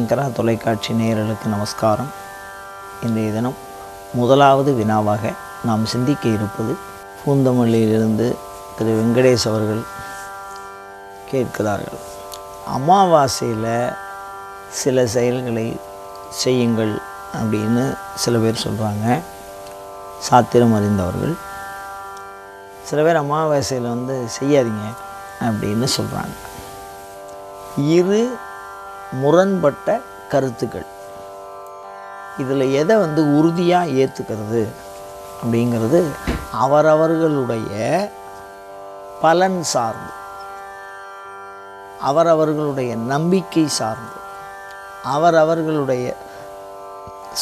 ஆதிசங்கரா தொலைக்காட்சி நேயர்களுக்கு நமஸ்காரம். இன்றைய தினம் முதலாவது வினாவாக நாம் சிந்திக்க இருப்பது பூந்தமல்லியிலிருந்து திரு வெங்கடேஷ் அவர்கள் கேட்கிறார்கள். அமாவாசையில் சில செயல்களை செய்யுங்கள் அப்படின்னு சில பேர் சொல்கிறாங்க, சாத்திரம் அறிந்தவர்கள். சில பேர் அமாவாசையில் செய்யாதீங்க அப்படின்னு சொல்கிறாங்க. இரு முரண்பட்ட கருத்துக்கள். இதில் எதை உறுதியாக ஏற்றுக்கிறது அப்படிங்கிறது அவரவர்களுடைய பலன் சார்ந்து, அவரவர்களுடைய நம்பிக்கை சார்ந்து, அவரவர்களுடைய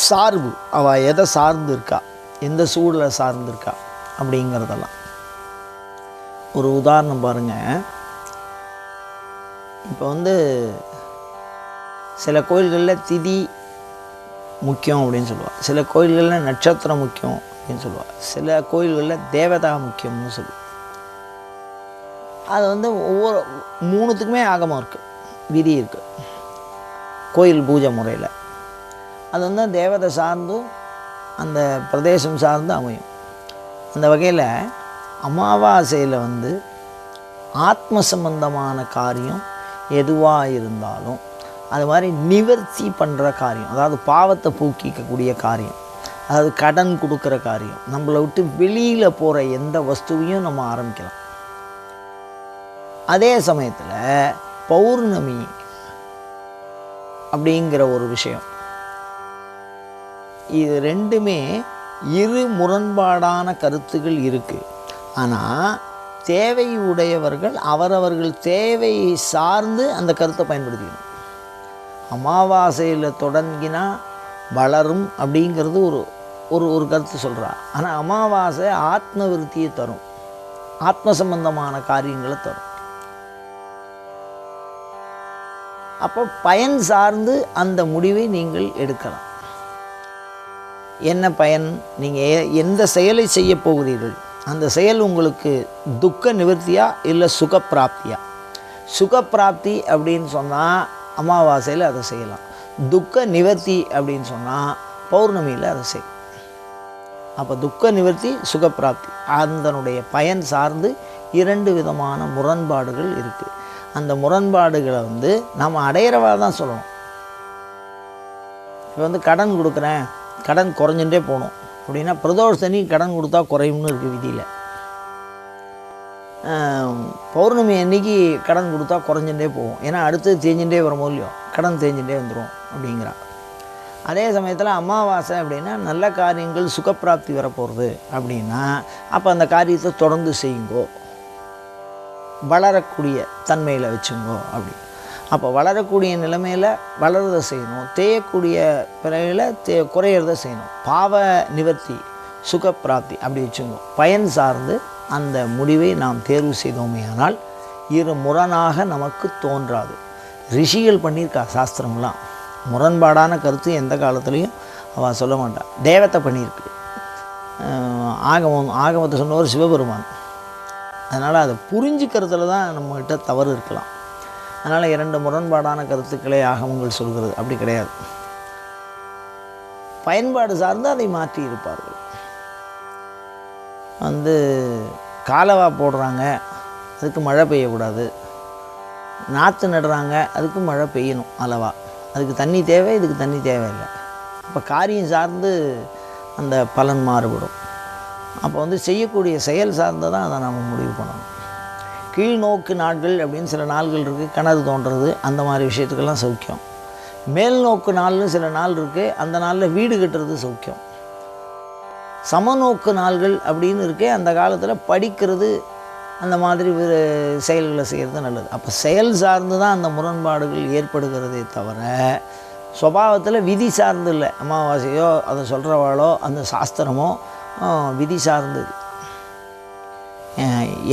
சார்பு, அவள் எதை சார்ந்து இருக்கா, எந்த சூழலை சார்ந்து இருக்கா அப்படிங்கிறதெல்லாம். ஒரு உதாரணம் பாருங்கள். இப்போ சில கோயில்களில் திதி முக்கியம் அப்படின்னு சொல்லுவாள், சில கோயில்களில் நட்சத்திரம் முக்கியம் அப்படின்னு சொல்லுவாள், சில கோயில்களில் தேவதா முக்கியம்னு சொல்லுவாள். அது ஒவ்வொரு மூணுத்துக்குமே ஆகமம் இருக்குது, விதி இருக்குது. கோயில் பூஜை முறையில் அது தேவதை சார்ந்தும் அந்த பிரதேசம் சார்ந்து அமையும். அந்த வகையில் அமாவாசையில் ஆத்ம சம்பந்தமான காரியம் எதுவாக இருந்தாலும், அது மாதிரி நிவர்த்தி பண்ணுற காரியம், அதாவது பாவத்தை போக்கிக்கக்கூடிய காரியம், அதாவது கடன் கொடுக்குற காரியம், நம்மளை விட்டு வெளியில் போகிற எந்த வஸ்துவையும் நம்ம ஆரம்பிக்கலாம். அதே சமயத்தில் பௌர்ணமி அப்படிங்கிற ஒரு விஷயம், இது ரெண்டுமே இரு முரண்பாடான கருத்துகள் இருக்குது. ஆனால் தேவையுடையவர்கள் அவரவர்கள் தேவையை சார்ந்து அந்த கருத்தை பயன்படுத்திக்கணும். அமாவாசையில் தொடங்கினா வளரும் அப்படிங்கிறது ஒரு கருத்து சொல்கிறா. ஆனால் அமாவாசை ஆத்ம விருத்தியை தரும், ஆத்ம சம்பந்தமான காரியங்களை தரும். அப்போ பயன் சார்ந்து அந்த முடிவை நீங்கள் எடுக்கலாம். என்ன பயன்? நீங்கள் எந்த செயலை செய்ய போகிறீர்கள், அந்த செயல் உங்களுக்கு துக்க நிவர்த்தியா இல்லை சுகப்பிராப்தியா? சுகப்பிராப்தி அப்படின்னு சொன்னால் அமாவாசையில் அதை செய்யலாம். துக்க நிவர்த்தி அப்படின்னு சொன்னால் பௌர்ணமியில் அதை செய்யலாம். அப்போ துக்க நிவர்த்தி, சுகப்பிராப்தி, அதனுடைய பயன் சார்ந்து இரண்டு விதமான முரண்பாடுகள் இருக்குது. அந்த முரண்பாடுகளை நம்ம அடையிறவா தான் சொல்லணும். இப்போ கடன் கொடுக்குறேன், கடன் குறைஞ்சுட்டே போகணும் அப்படின்னா பிரதோஷனி கடன் கொடுத்தா குறையும்னு இருக்குது விதியில். பௌர்ணமி அன்னைக்கு கடன் கொடுத்தா குறைஞ்சுட்டே போகும், ஏன்னா அடுத்தது தேஞ்சுட்டே வருமோ இல்லையோ, கடன் தேஞ்சுட்டே வந்துடும் அப்படிங்கிறா. அதே சமயத்தில் அமாவாசை அப்படின்னா நல்ல காரியங்கள் சுகப்பிராப்தி வரப்போகிறது அப்படின்னா, அப்போ அந்த காரியத்தை தொடர்ந்து செய்யுங்கோ, வளரக்கூடிய தன்மையில் வச்சுங்கோ அப்படி. அப்போ வளரக்கூடிய நிலைமையில் வளர்றதை செய்யணும், தேயக்கூடிய பிறகு குறையிறத செய்யணும். பாவ நிவர்த்தி, சுகப்பிராப்தி அப்படி வச்சுங்கோ. பயன் சார்ந்து அந்த முடிவை நாம் தேர்வு செய்தோமே ஆனால் இரு முரணாக நமக்கு தோன்றாது. ரிஷிகள் பண்ணியிருக்கா சாஸ்திரம்லாம். முரண்பாடான கருத்து எந்த காலத்துலேயும் அவள் சொல்ல மாட்டாள். தேவத்தை பண்ணியிருக்கு. ஆகமத்தை சொன்னவர் சிவபெருமான். அதனால் அதை புரிஞ்சுக்கிறதுல தான் நம்மகிட்ட தவறு இருக்கலாம். அதனால் இரண்டு முரண்பாடான கருத்துக்களை ஆகமங்கள் சொல்கிறது அப்படி கிடையாது. பயன்பாடு சார்ந்து அதை மாற்றி இருப்பார்கள். காலவா போடுறாங்க, அதுக்கு மழை பெய்யக்கூடாது. நாற்று நடுறாங்க, அதுக்கு மழை பெய்யணும் அளவா. அதுக்கு தண்ணி தேவை, இதுக்கு தண்ணி தேவையில்லை. அப்போ காரியம் சார்ந்து அந்த பலன் மாறுபடும். அப்போ செய்யக்கூடிய செயல் சார்ந்து தான் அதை நம்ம முடிவு பண்ணணும். கீழ்நோக்கு நாட்கள் அப்படின்னு சில நாள்கள் இருக்குது, கிணறு தோன்றுறது அந்த மாதிரி விஷயத்துக்கெல்லாம் சௌக்கியம். மேல் நோக்கு நாள்னு சில நாள் இருக்குது, அந்த நாளில் வீடு கட்டுறது சௌக்கியம். சமநோக்கு நாள்கள் அப்படின்னு இருக்கே, அந்த காலத்தில் படிக்கிறது அந்த மாதிரி செயல்களை செய்கிறது நல்லது. அப்போ செயல் சார்ந்து தான் அந்த முரண்பாடுகள் ஏற்படுகிறதே தவிர சுபாவத்தில் விதி சார்ந்து இல்லை. அமாவாசையோ அதை சொல்கிறவாளோ அந்த சாஸ்திரமோ விதி சார்ந்தது.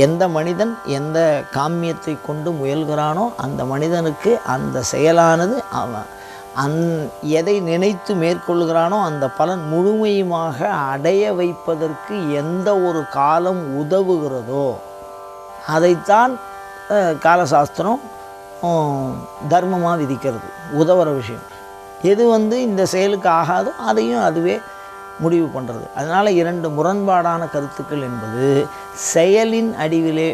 எந்த மனிதன் எந்த காமியத்தை கொண்டு முயல்கிறானோ அந்த மனிதனுக்கு அந்த செயலானது எதை நினைத்து மேற்கொள்கிறானோ அந்த பலன் முழுமையுமாக அடைய வைப்பதற்கு எந்த ஒரு காலம் உதவுகிறதோ அதைத்தான் காலசாஸ்திரம் தர்மமாக விதிக்கிறது, உதவுற விஷயம். எது இந்த செயலுக்கு ஆகாதோ அதையும் அதுவே முடிவு பண்ணுறது. அதனால் 2 முரண்பாடான கருத்துக்கள் என்பது செயலின் அடிவிலே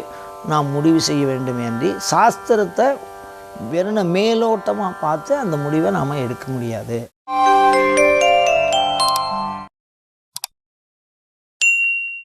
நாம் முடிவு செய்ய வேண்டும் என்று சாஸ்திரத்தை வெறும் மேலோட்டமாக பார்த்து அந்த முடிவை நாம் எடுக்க முடியாது.